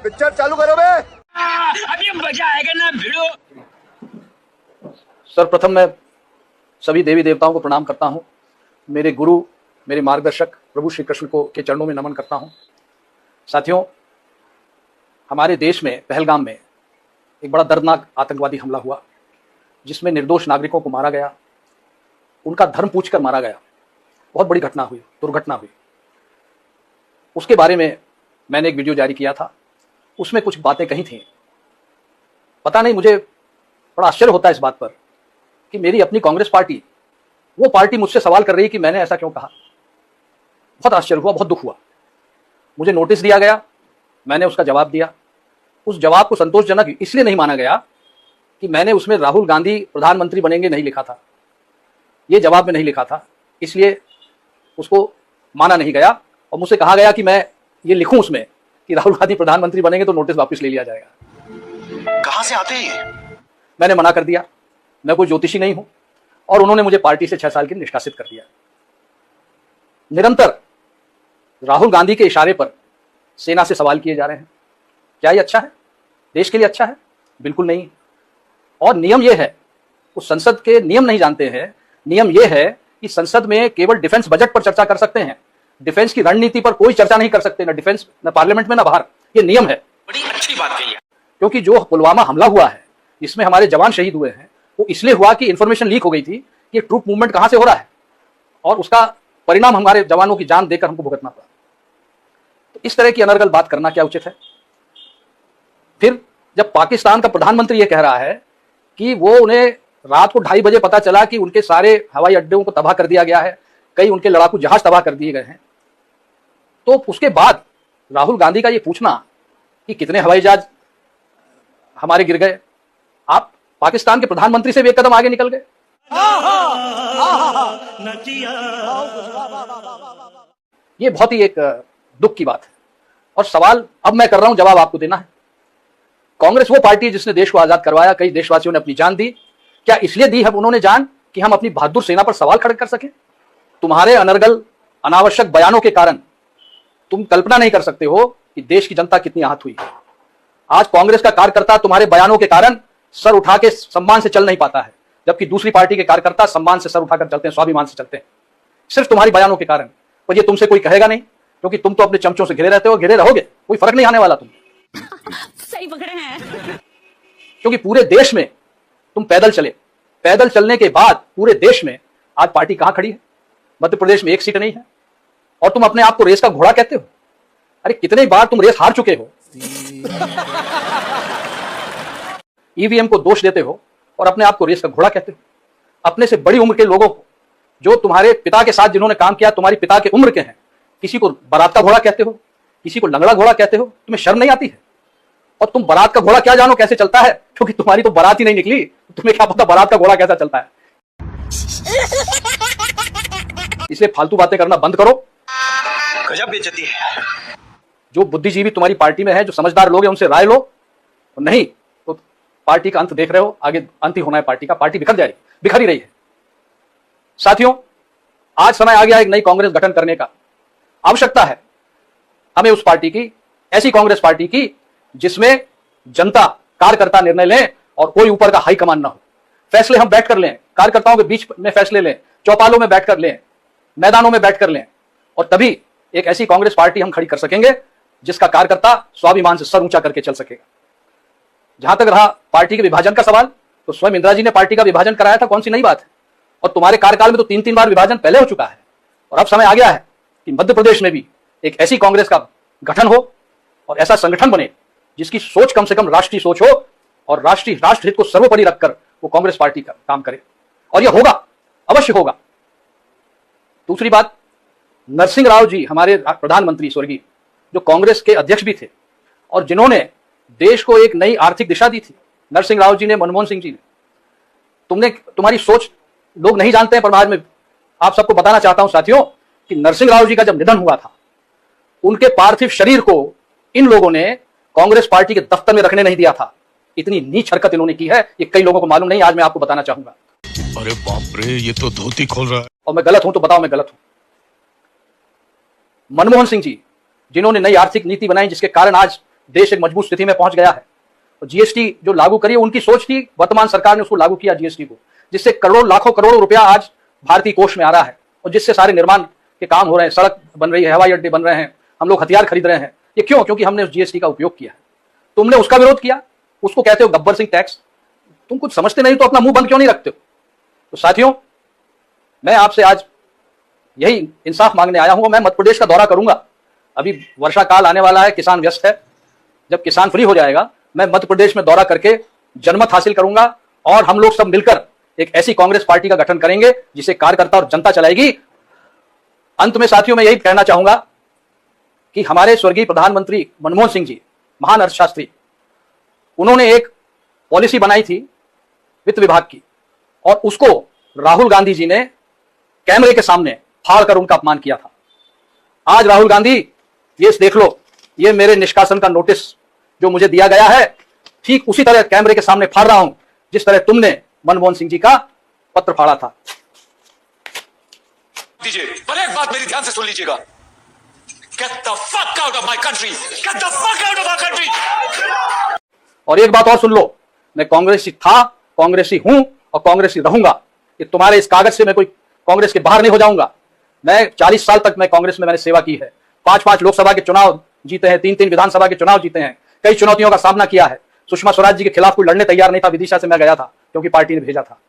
Picture चालू करो बे। अभी मजा आएगा ना भिड़ो। सर्वप्रथम मैं सभी देवी देवताओं को प्रणाम करता हूं। मेरे गुरु, मेरे मार्गदर्शक प्रभु श्री कृष्ण को के चरणों में नमन करता हूं। साथियों, हमारे देश में पहलगाम में एक बड़ा दर्दनाक आतंकवादी हमला हुआ, जिसमें निर्दोष नागरिकों को मारा गया, उनका धर्म पूछकर मारा गया। बहुत बड़ी घटना हुई, दुर्घटना हुई। उसके बारे में मैंने एक वीडियो जारी किया था। उसमें कुछ बातें कही थी। पता नहीं, मुझे बड़ा आश्चर्य होता है इस बात पर कि मेरी अपनी कांग्रेस पार्टी, वो पार्टी मुझसे सवाल कर रही है कि मैंने ऐसा क्यों कहा। बहुत आश्चर्य हुआ, बहुत दुख हुआ। मुझे नोटिस दिया गया, मैंने उसका जवाब दिया। उस जवाब को संतोषजनक इसलिए नहीं माना गया कि मैंने उसमें राहुल गांधी प्रधानमंत्री बनेंगे नहीं लिखा था। ये जवाब में नहीं लिखा था, इसलिए उसको माना नहीं गया। और मुझसे कहा गया कि मैं ये लिखूं उसमें कि राहुल गांधी प्रधानमंत्री बनेंगे तो नोटिस वापस ले लिया जाएगा। कहां से आते हैं? मैंने मना कर दिया, मैं कोई ज्योतिषी नहीं हूं। और उन्होंने मुझे पार्टी से 6 साल के निष्कासित कर दिया। निरंतर राहुल गांधी के इशारे पर सेना से सवाल किए जा रहे हैं। क्या ये अच्छा है? देश के लिए अच्छा है? बिल्कुल नहीं। और नियम यह है, उस संसद के नियम नहीं जानते हैं। नियम यह है कि संसद में केवल डिफेंस बजट पर चर्चा कर सकते हैं, डिफेंस की रणनीति पर कोई चर्चा नहीं कर सकते, न डिफेंस, न पार्लियामेंट में, न बाहर। ये नियम है। बड़ी अच्छी बात कही है। क्योंकि जो पुलवामा हमला हुआ है, जिसमें हमारे जवान शहीद हुए हैं, वो इसलिए हुआ कि इंफॉर्मेशन लीक हो गई थी कि ट्रूप मूवमेंट कहां से हो रहा है, और उसका परिणाम हमारे जवानों की जान देकर हमको भुगतना पड़ा। तो इस तरह की अनर्गल बात करना क्या उचित है? फिर जब पाकिस्तान का प्रधानमंत्री ये कह रहा है कि वो उन्हें रात को 2:30 बजे पता चला कि उनके सारे हवाई अड्डों को तबाह कर दिया गया है, कई उनके लड़ाकू जहाज तबाह कर दिए गए हैं, तो उसके बाद राहुल गांधी का ये पूछना कि कितने हवाई जहाज हमारे गिर गए, आप पाकिस्तान के प्रधानमंत्री से भी एक कदम आगे निकल गए। ये बहुत ही एक दुख की बात है। और सवाल अब मैं कर रहा हूं, जवाब आपको देना है। कांग्रेस वो पार्टी जिसने देश को आजाद करवाया, कई देशवासियों ने अपनी जान दी। क्या इसलिए दी है उन्होंने जान कि हम अपनी बहादुर सेना पर सवाल खड़े कर सके? तुम्हारे अनर्गल अनावश्यक बयानों के कारण तुम कल्पना नहीं कर सकते हो कि देश की जनता कितनी आहत हुई है। आज कांग्रेस का कार्यकर्ता तुम्हारे बयानों के कारण सर उठा के सम्मान से चल नहीं पाता है, जबकि दूसरी पार्टी के कार्यकर्ता सम्मान से सर उठाकर चलते हैं, स्वाभिमान से चलते हैं, सिर्फ तुम्हारी बयानों के कारण। पर ये तुमसे कोई कहेगा नहीं, क्योंकि तुम तो अपने चमचों से घिरे रहते हो, घिरे रहोगे, कोई फर्क नहीं आने वाला तुम। सही पकड़े हैं। क्योंकि पूरे देश में तुम पैदल चले, पैदल चलने के बाद पूरे देश में आज पार्टी कहां खड़ी है? मध्य प्रदेश में 1 सीट नहीं है, और तुम अपने आप को रेस का घोड़ा कहते हो। अरे कितने बार तुम रेस हार चुके हो। ईवीएम को दोष देते हो और अपने आप को रेस का घोड़ा कहते हो। अपने से बड़ी उम्र के लोगों को, जो तुम्हारे पिता के साथ जिन्होंने काम किया, तुम्हारी पिता के उम्र के हैं, किसी को बारात का घोड़ा कहते हो, किसी को लंगड़ा घोड़ा कहते हो। तुम्हें शर्म नहीं आती है? और तुम बारात का घोड़ा क्या जानो कैसे चलता है, क्योंकि तुम्हारी तो बारात ही नहीं निकली, तुम्हें क्या पता बारात का घोड़ा कैसा चलता है। इसलिए फालतू बातें करना बंद करो। गजब बेइज्जती है। जो बुद्धिजीवी तुम्हारी पार्टी में है, जो समझदार लोग हैं, उनसे राय लो। और नहीं तो पार्टी का अंत देख रहे हो, आगे अंत ही होना है पार्टी का। पार्टी बिखर ही रही है। साथियों, आज समय आ गया एक नई कांग्रेस गठन करने का। आवश्यकता है हमें उस पार्टी की, ऐसी कांग्रेस पार्टी की जिसमें जनता, कार्यकर्ता निर्णय लें और कोई ऊपर का हाई कमान ना हो। फैसले हम बैठ कर लें, कार्यकर्ताओं के बीच में फैसले लें, चौपालों में बैठ कर लें, मैदानों में बैठ कर लें, और तभी एक ऐसी कांग्रेस पार्टी हम खड़ी कर सकेंगे जिसका कार्यकर्ता स्वाभिमान से सर ऊंचा करके चल सकेगा। जहां तक रहा पार्टी के विभाजन का सवाल, तो स्वयं इंदिरा जी ने पार्टी का विभाजन कराया था, कौन सी नई बात है। और तुम्हारे कार्यकाल में तो 3-3 बार विभाजन पहले हो चुका है। और अब समय आ गया है कि मध्य प्रदेश में भी एक ऐसी कांग्रेस का गठन हो और ऐसा संगठन बने जिसकी सोच कम से कम राष्ट्रीय सोच हो, और राष्ट्रहित को सर्वोपरि रखकर वो कांग्रेस पार्टी का काम करे। और यह होगा, अवश्य होगा। दूसरी बात, नरसिंह राव जी, हमारे प्रधानमंत्री स्वर्गीय, जो कांग्रेस के अध्यक्ष भी थे और जिन्होंने देश को एक नई आर्थिक दिशा दी थी, नरसिंह राव जी ने, मनमोहन सिंह जी ने। तुम्हारी सोच लोग नहीं जानते हैं, पर बाद में आप सबको बताना चाहता हूं साथियों कि नरसिंह राव जी का जब निधन हुआ था, उनके पार्थिव शरीर को इन लोगों ने कांग्रेस पार्टी के दफ्तर में रखने नहीं दिया था। इतनी नीच हरकत इन्होंने की है, ये कई लोगों को मालूम नहीं। आज मैं आपको बताना चाहूंगा। अरे बाप रे, ये तो धोती खोल रहा है। और मैं गलत हूं तो बताओ मैं गलत हूं। मनमोहन सिंह जी, जिन्होंने नई आर्थिक नीति बनाई, जिसके कारण आज देश एक मजबूत स्थिति में पहुंच गया है। तो जीएसटी जो लागू करी उनकी सोच थी, वर्तमान सरकार ने उसको लागू किया जीएसटी को, जिससे करोड़ों लाखों करोड़ों रुपया आज भारतीय कोष में आ रहा है और जिससे सारे निर्माण के काम हो रहे हैं, सड़क बन रही है, हवाई अड्डे बन रहे हैं, हम लोग हथियार खरीद रहे हैं। ये क्यों? क्योंकि हमने उस जीएसटी का उपयोग किया है। तुमने उसका विरोध किया, उसको कहते हो गब्बर सिंह टैक्स। तुम कुछ समझते नहीं तो अपना मुंह बंद क्यों नहीं रखते हो? तो साथियों, मैं आपसे आज यही इंसाफ मांगने आया हूं। मैं मध्य प्रदेश का दौरा करूंगा। अभी वर्षा काल आने वाला है, किसान व्यस्त है। जब किसान फ्री हो जाएगा, मैं मध्य प्रदेश में दौरा करके जनमत हासिल करूंगा और हम लोग सब मिलकर एक ऐसी कांग्रेस पार्टी का गठन करेंगे जिसे कार्यकर्ता और जनता चलाएगी। अंत में साथियों, मैं यही कहना चाहूंगा कि हमारे स्वर्गीय प्रधानमंत्री मनमोहन सिंह जी, महान अर्थशास्त्री, उन्होंने एक पॉलिसी बनाई थी वित्त विभाग की और उसको राहुल गांधी जी ने कैमरे के सामने फाड़ कर उनका अपमान किया था। आज राहुल गांधी, ये देख लो, ये मेरे निष्कासन का नोटिस जो मुझे दिया गया है, ठीक उसी तरह कैमरे के सामने फाड़ रहा हूं जिस तरह तुमने मनमोहन सिंह जी का पत्र फाड़ा था। दीजिए, पर एक बात मेरी ध्यान से सुन लीजिएगा। Get the fuck out of my country! Get the fuck out of our country! और एक बात और सुन लो, मैं कांग्रेसी था, कांग्रेसी हूं और कांग्रेसी रहूंगा। कि तुम्हारे इस कागज से मैं कोई कांग्रेस के बाहर नहीं हो जाऊंगा। मैं 40 साल तक मैं कांग्रेस में मैंने सेवा की है। 5-5 लोकसभा के चुनाव जीते हैं, 3-3 विधानसभा के चुनाव जीते हैं, कई चुनौतियों का सामना किया है। सुषमा स्वराज जी के खिलाफ कोई लड़ने तैयार नहीं था, विदिशा से मैं गया था क्योंकि पार्टी ने भेजा था।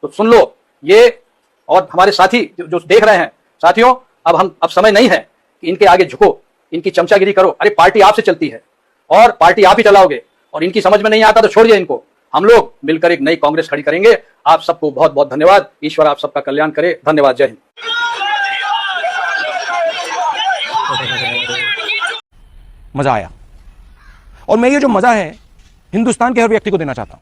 तो सुन लो ये, और हमारे साथी जो देख रहे हैं, साथियों, अब समय नहीं है कि इनके आगे झुको, इनकी चमचागिरी करो। अरे पार्टी आपसे चलती है और पार्टी आप ही चलाओगे और इनकी समझ में नहीं आता तो छोड़िए इनको। हम लोग मिलकर एक नई कांग्रेस खड़ी करेंगे। आप सबको बहुत बहुत धन्यवाद। ईश्वर आप सबका कल्याण करे। धन्यवाद। जय हिंद। मजा आया और मैं ये जो मजा है हिंदुस्तान के हर व्यक्ति को देना चाहता हूं।